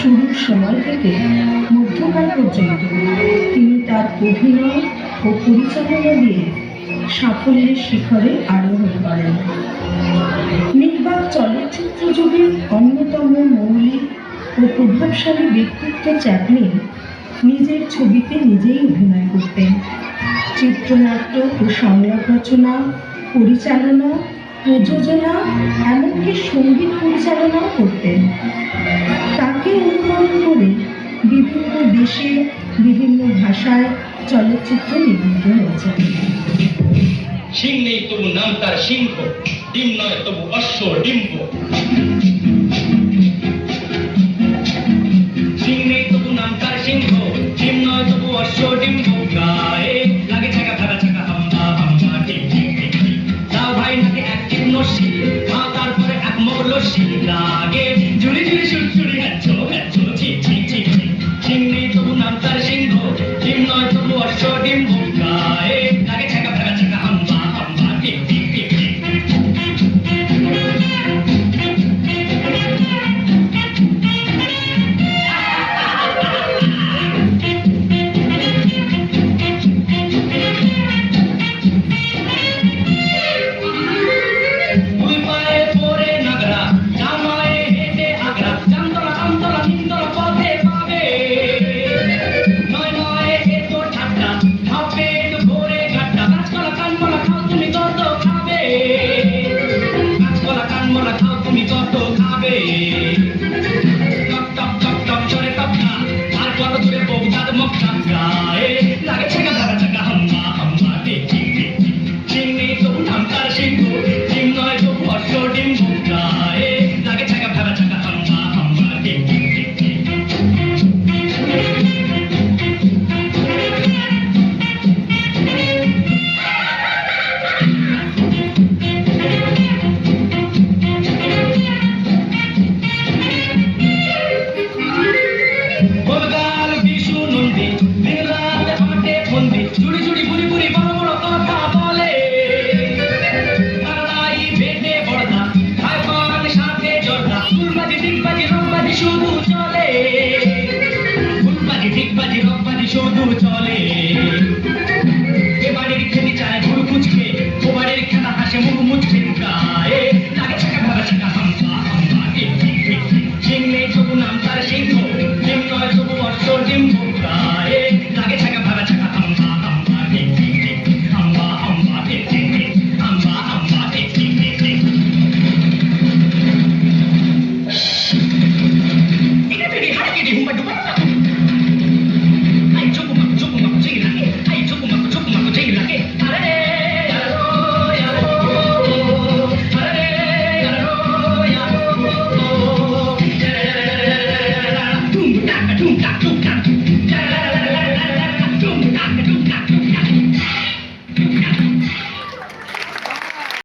শুরুর সময় থেকে মধ্যকাল পর্যন্ত তিনি তার অভিনয় ও পরিচালনা দিয়ে সাফল্যের শিখরে আরোহণ করেন। নির্বাক চলচ্চিত্র যুগের অন্যতম মৌলিক ও প্রভাবশালী ব্যক্তিত্ব চ্যাপলিন নিজের ছবিতে নিজেই অভিনয় করতেন। চিত্রনাট্য ও সংলাপ রচনা, পরিচালনা, প্রযোজনা, এমনকি সঙ্গীত পরিচালনাও করতেন। তাকে অনুকরণ করে বিভিন্ন দেশে বিভিন্ন ভাষায় চলচ্চিত্র নির্মিত হয়েছে। সিং নেই তবু নাম তার সিংহ, ডিম নয় তবু অশ্ব ডিম্ব। সিং নেই তবু নাম তার সিংহ, ডিম নয় তবু অশ্ব ডিম্ব। গায়ে লাগে ছাকা ভাড়া ছাকা হাম্বা হাম্বা টিক টিক টিক টিক। দাও ভাই নাকি এক টিপ নস্যি, মা তারপরে এক মগ লস্যি। লাগে জুড়ি জুড়ি সুরসুরি হ্যাচ্ছো হ্যাচ্ছো ঠিক ঠিক ঠিক ঠিক। সিং নেই তবু নাম তার সিংহ, ডিম নয় তবু অশ্ব ডিম্ব। গায়ে লাগে ছাকা ভাড়া ছাকা হাম্বা হাম্বা টিক টিক টিক টিক।